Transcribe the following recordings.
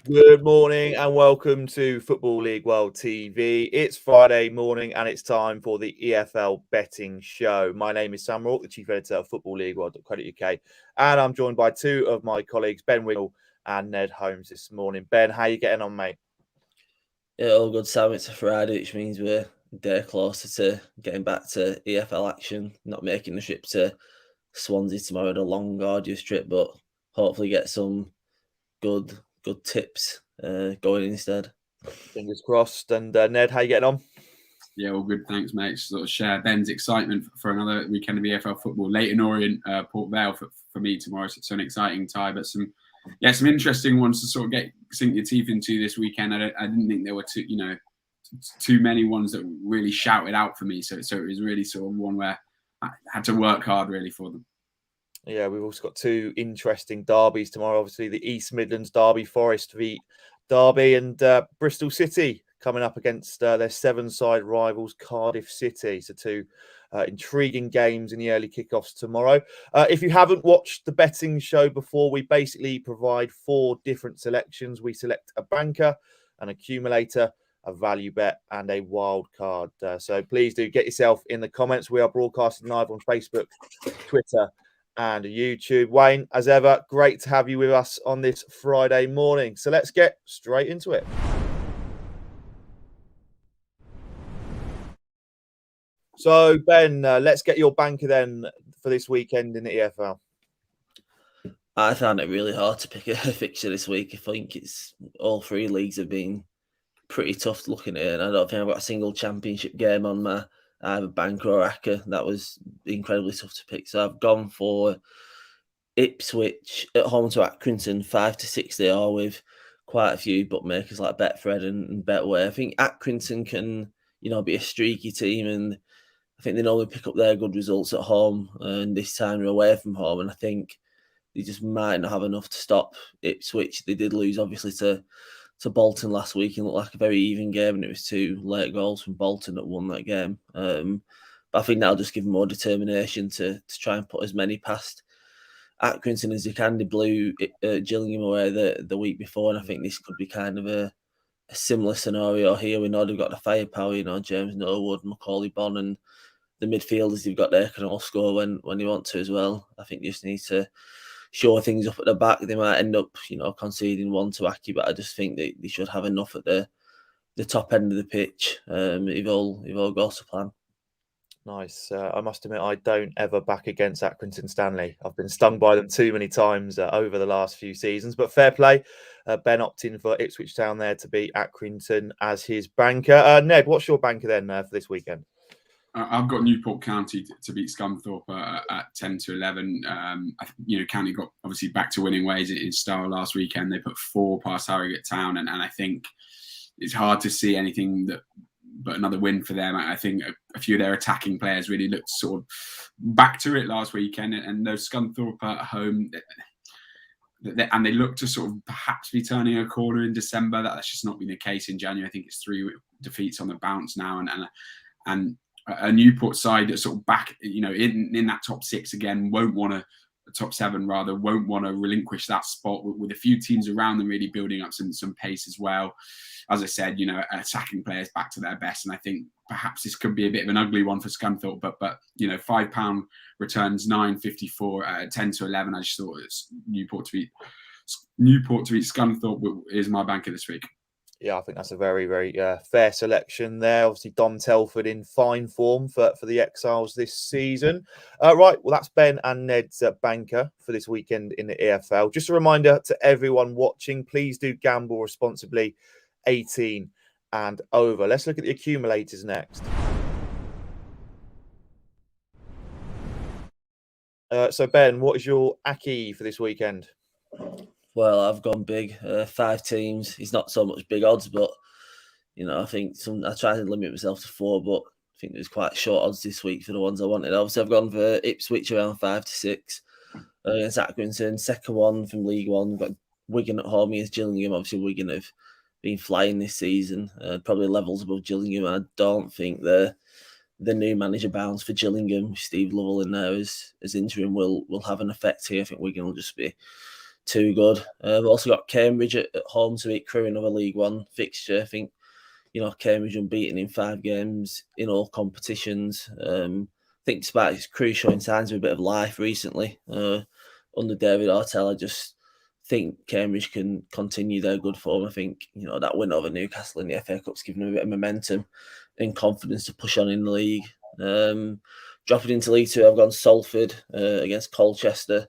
Good morning and welcome to Football League World TV. It's Friday morning and it's time for the EFL betting show. My name is Sam Rourke, the Chief Editor of Football League World.co.uk, and I'm joined by two of my colleagues, Ben Wignall and Ned Holmes this morning. Ben, how are you getting on, mate? Yeah, all good, Sam. It's a Friday, which means we're a day closer to getting back to EFL action, not making the trip to Swansea tomorrow, a long, arduous trip, but hopefully get some good tips going instead. Fingers crossed. And Ned, how are you getting on? Yeah, all good. Thanks, mate. Sort of share Ben's excitement for another weekend of EFL football. Leighton Orient, Port Vale for me tomorrow. So it's an exciting tie, but some interesting ones to sort of sink your teeth into this weekend. I didn't think there were too many ones that really shouted out for me. So it was really sort of one where I had to work hard really for them. Yeah, we've also got two interesting derbies tomorrow. Obviously, the East Midlands derby, Forest v Derby, and Bristol City coming up against their seven-side rivals, Cardiff City. So two intriguing games in the early kickoffs tomorrow. If you haven't watched the betting show before, we basically provide four different selections. We select a banker, an accumulator, a value bet, and a wild card. So please do get yourself in the comments. We are broadcasting live on Facebook, Twitter, and YouTube. Wayne, as ever, great to have you with us on this Friday morning. So let's get straight into it. So, Ben, let's get your banker then for this weekend in the EFL. I found it really hard to pick a fixture this week. I think it's all three leagues have been pretty tough looking at it. And I don't think I've got a single championship game on my either banker or ACCA. That was incredibly tough to pick. So I've gone for Ipswich at home to Accrington, 5 to 6 they are, with quite a few bookmakers like Betfred and Betway. I think Accrington can, be a streaky team, and I think they normally pick up their good results at home, and this time they're away from home, and I think they just might not have enough to stop Ipswich. They did lose, obviously, to Bolton last week and looked like a very even game, and it was two late goals from Bolton that won that game. But I think that'll just give them more determination to try and put as many past Accrington as they can. They blew Gillingham away the week before, and I think this could be kind of a similar scenario here. We know they've got the firepower, James Norwood, Macaulay Bonne, and the midfielders they've got there can all score when they want to as well. I think they just need to shore things up at the back. They might end up, conceding one to Aki, but I just think they should have enough at the top end of the pitch if all goes to plan. Nice. I must admit, I don't ever back against Accrington Stanley. I've been stung by them too many times over the last few seasons, but fair play. Ben opting for Ipswich Town there to beat Accrington as his banker. Ned, what's your banker then for this weekend? I've got Newport County to beat Scunthorpe at 10 to 11. County got obviously back to winning ways in style last weekend. They put 4 past Harrogate Town, and I think it's hard to see anything but another win for them. I think a few of their attacking players really looked sort of back to it last weekend, and those Scunthorpe at home, and they look to sort of perhaps be turning a corner in December. That's just not been the case in January. I think it's 3 defeats on the bounce now, and a Newport side that's sort of back, in that top 6 again, top 7 rather, won't want to relinquish that spot with a few teams around them really building up some pace as well. As I said, attacking players back to their best, and I think perhaps this could be a bit of an ugly one for Scunthorpe, but £5 returns 9.54 at 10 to 11. I just thought it's Newport to beat Scunthorpe is my banker this week. Yeah, I think that's a very, very fair selection there. Obviously, Dom Telford in fine form for the Exiles this season. Right, well, that's Ben and Ned's banker for this weekend in the EFL. Just a reminder to everyone watching, please do gamble responsibly, 18 and over. Let's look at the accumulators next. So, Ben, what is your Aki for this weekend? Well, I've gone big. 5 teams. It's not so much big odds, but I think I try to limit myself to 4, but I think there's quite short odds this week for the ones I wanted. Obviously, I've gone for Ipswich around 5 to 6 against Accrington. Second one from League One, we've got Wigan at home against Gillingham. Obviously, Wigan have been flying this season, probably levels above Gillingham. I don't think the new manager bounce for Gillingham, Steve Lovell in there as interim, will have an effect here. I think Wigan will just be too good. We've also got Cambridge at home to beat Crewe, another League One fixture. I think, Cambridge unbeaten in 5 games in all competitions. I think despite his Crewe showing signs of a bit of life recently under David Ortell, I just think Cambridge can continue their good form. I think, that win over Newcastle in the FA Cup's given them a bit of momentum and confidence to push on in the league. Dropping into League Two, I've gone Salford against Colchester.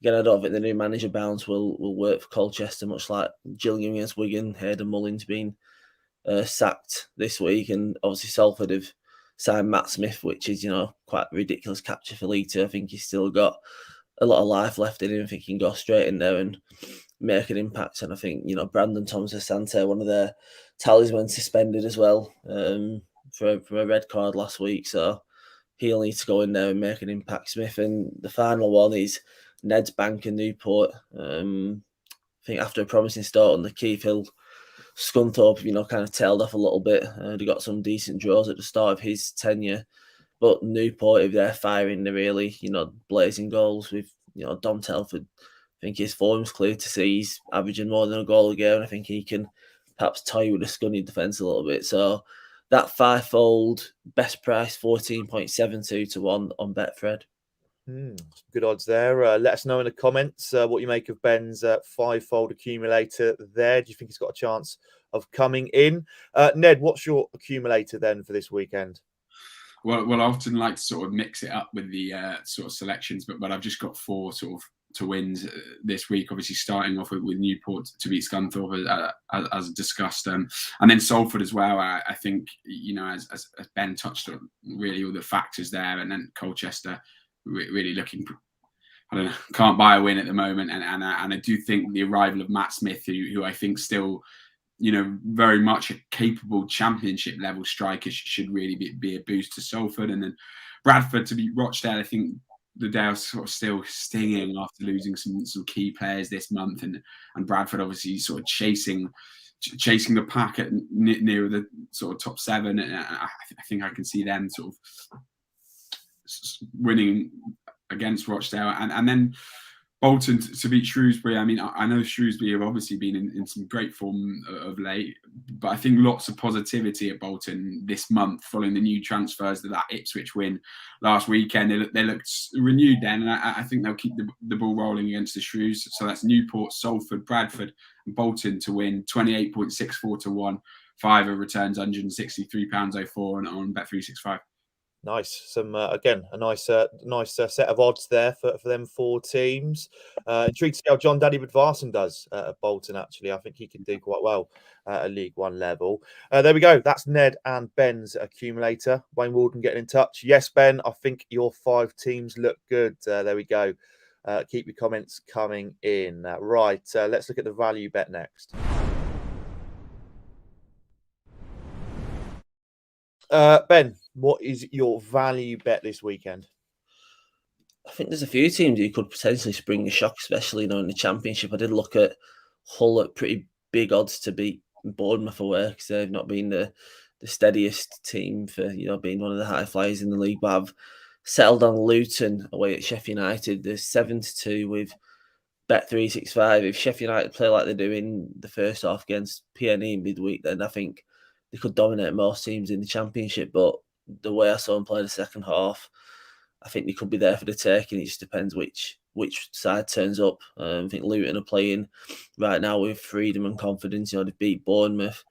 Again, I don't think the new manager bounce will work for Colchester, much like Gillingham against Wigan. Hayden Mullins been sacked this week, and obviously Salford have signed Matt Smith, which is, quite a ridiculous capture for League Two. I think he's still got a lot of life left in him. I think he can go straight in there and make an impact. And I think, Brandon Thomas-Asante, one of their talismans, suspended as well for a red card last week. So he'll need to go in there and make an impact, Smith. And the final one is Ned's Bank and Newport. I think after a promising start on the Keith Hill, Scunthorpe, kind of tailed off a little bit. They got some decent draws at the start of his tenure. But Newport, if they're firing, they're really, blazing goals with, Dom Telford. I think his form's clear to see. He's averaging more than a goal a game, and I think he can perhaps toy with the Scunny defence a little bit. So that 5-fold best price, 14.72 to 1 on Betfred. Good odds there. Let us know in the comments what you make of Ben's 5-fold accumulator there. Do you think he's got a chance of coming in? Ned, what's your accumulator then for this weekend? Well, I often like to sort of mix it up with the sort of selections, but I've just got 4 sort of to wins this week. Obviously, starting off with Newport to beat Scunthorpe as discussed, and then Salford as well. I think as Ben touched on, really all the factors there, and then Colchester really looking. I don't know, can't buy a win at the moment, and I do think the arrival of Matt Smith, who I think still, very much a capable championship level striker, should really be a boost to Salford. And then Bradford to beat Rochdale. I think the Dale's sort of still stinging after losing some key players this month, and Bradford obviously sort of chasing the pack at near the sort of top 7. And I think I can see them sort of winning against Rochdale, and then Bolton to beat Shrewsbury. I mean, I know Shrewsbury have obviously been in some great form of late, but I think lots of positivity at Bolton this month following the new transfers to that Ipswich win last weekend. They looked renewed then, and I think they'll keep the ball rolling against the Shrews. So that's Newport, Salford, Bradford, and Bolton to win 28.64 to 1. Fiver returns £163.04 on Bet365. Nice. Some again a nice set of odds there for them 4 teams. Intrigued to see how John Daddy Budvarson does at Bolton. Actually, I think he can do quite well at League One level. There we go. That's Ned and Ben's accumulator. Wayne Walden getting in touch. Yes, Ben, I think your 5 teams look good. There we go. Keep your comments coming in. Right. Let's look at the value bet next. Ben, what is your value bet this weekend? I think there's a few teams who could potentially spring a shock, especially in the Championship. I did look at Hull at pretty big odds to beat Bournemouth away, because they've not been the steadiest team for being one of the high flyers in the league. But I've settled on Luton away at Sheffield United. They're 7-2 with Bet365. If Sheffield United play like they do in the first half against PNE midweek, then I think they could dominate most teams in the Championship. But the way I saw them play the second half, I think they could be there for the taking. It just depends which side turns up. I think Luton are playing right now with freedom and confidence. They beat Bournemouth.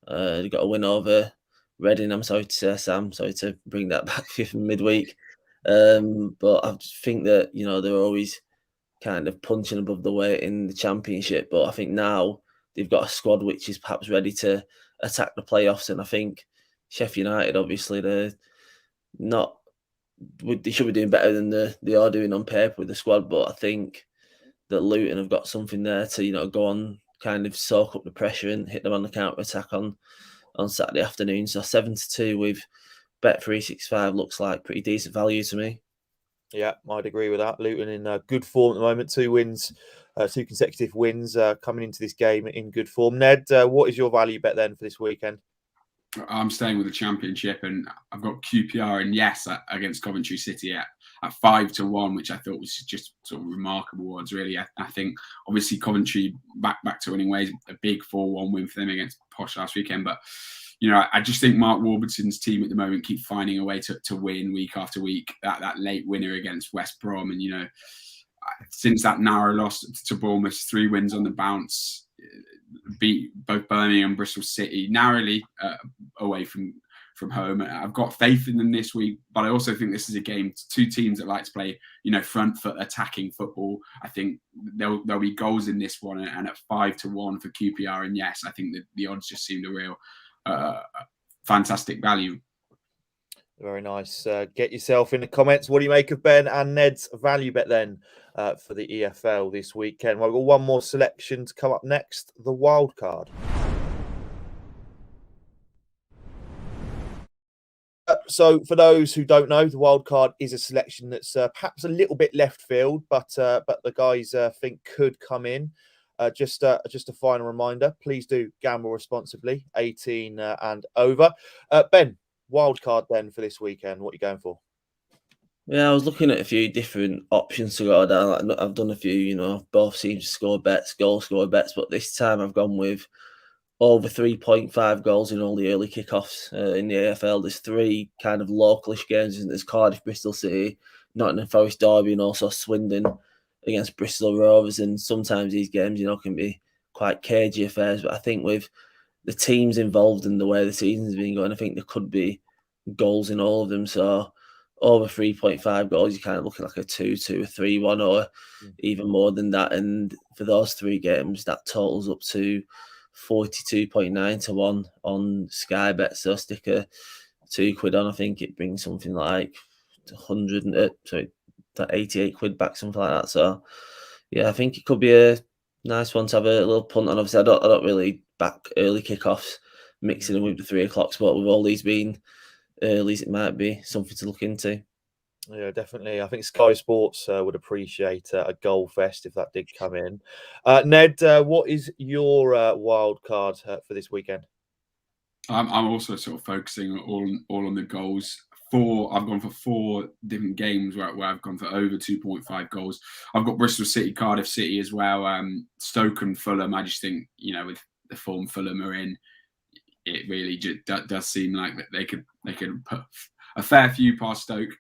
They got a win over Reading. I'm sorry to say, Sam. Sorry to bring that back from midweek. But I think that they're always kind of punching above the weight in the Championship. But I think now they've got a squad which is perhaps ready to attack the playoffs. And I think Sheffield United, obviously, they should be doing better than they are doing on paper with the squad. But I think that Luton have got something there to go on, kind of soak up the pressure and hit them on the counter attack on Saturday afternoon. So 7-2 with Bet365 looks like pretty decent value to me. Yeah, I'd agree with that. Luton in good form at the moment. 2 wins, 2 consecutive wins coming into this game in good form. Ned, what is your value bet then for this weekend? I'm staying with the Championship, and I've got QPR and yes against Coventry City at at 5-1, which I thought was just sort of remarkable odds, really. I think obviously Coventry back to winning ways, a big 4-1 win for them against Posh last weekend. But, you know, I just think Mark Warburton's team at the moment keep finding a way to win week after week. That late winner against West Brom, and, you know, since that narrow loss to Bournemouth, 3 wins on the bounce, beat both Birmingham and Bristol City narrowly away from home. I've got faith in them this week, but I also think this is a game, 2 teams that like to play, you know, front foot attacking football. I think there'll be goals in this one, and at 5-1 for QPR. And yes, I think that the odds just seemed a real fantastic value. Very nice. Get yourself in the comments. What do you make of Ben and Ned's value bet then for the EFL this weekend? Well, we've got one more selection to come up next, the wild card. So for those who don't know, the wild card is a selection that's perhaps a little bit left field, but the guys think could come in. Just a final reminder, please do gamble responsibly, 18 and over. Ben, wild card then for this weekend, what are you going for? Yeah, I was looking at a few different options to go down. I've done a few, you know, both teams score bets, goal score bets, but this time I've gone with over 3.5 goals in all the early kickoffs in the AFL. There's 3 kind of localish games. There's Cardiff, Bristol City, Nottingham Forest Derby, and also Swindon against Bristol Rovers. And sometimes these games, you know, can be quite cagey affairs. But I think with the teams involved and the way the season's been going, I think there could be goals in all of them. So over 3.5 goals, you're kind of looking like a 2-2, a 3-1, or even more than that. And for those 3 games, that totals up to 42.9-1 on Sky Bet. So stick a £2 on. I think it brings something like 88 quid back, something like that. So yeah, I think it could be a nice one to have a little punt on. Obviously, I don't really back early kickoffs, mixing them with the 3 o'clock spot. With all these being early, it might be something to look into. Yeah, definitely. I think Sky Sports would appreciate a goal fest if that did come in. Ned, what is your wild card for this weekend? I'm also sort of focusing all on the goals. I've gone for 4 different games where I've gone for over 2.5 goals. I've got Bristol City, Cardiff City as well, Stoke and Fulham. I just think, you know, with the form Fulham are in, it really does seem like that they could put a fair few past Stoke.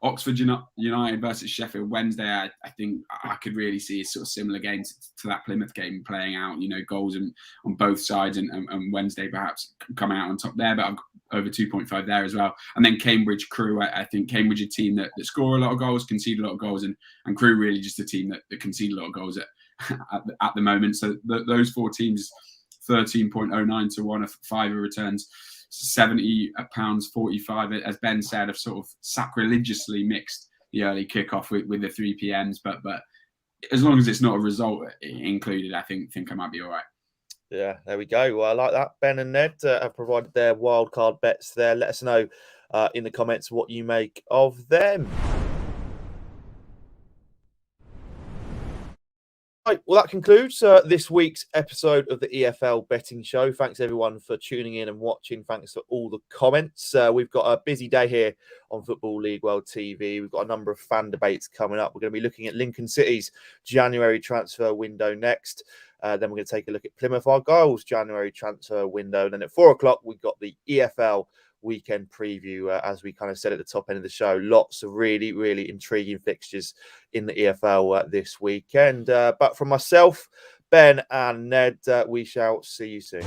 Oxford United versus Sheffield Wednesday. I think I could really see a sort of similar game to that Plymouth game playing out. You know, goals on both sides, and Wednesday perhaps coming out on top there. But I've got over 2.5 there as well. And then Cambridge Crew. I think Cambridge are a team that score a lot of goals, concede a lot of goals, and Crew really just a team that concede a lot of goals at the moment. So those 4 teams, 13.09-1 of 5 returns. £70.45, as Ben said, have sort of sacrilegiously mixed the early kickoff with the 3 p.m s. But as long as it's not a result included, I think I might be all right. Yeah, there we go. Well, I like that. Ben and Ned have provided their wildcard bets there. Let us know in the comments what you make of them. Right, well, that concludes this week's episode of the EFL Betting Show. Thanks, everyone, for tuning in and watching. Thanks for all the comments. We've got a busy day here on Football League World TV. We've got a number of fan debates coming up. We're going to be looking at Lincoln City's January transfer window next. Then we're going to take a look at Plymouth Argyle's January transfer window. And then at 4 o'clock, we've got the EFL weekend preview, as we kind of said at the top end of the show. Lots of really, really intriguing fixtures in the EFL this weekend. But from myself, Ben and Ned, we shall see you soon.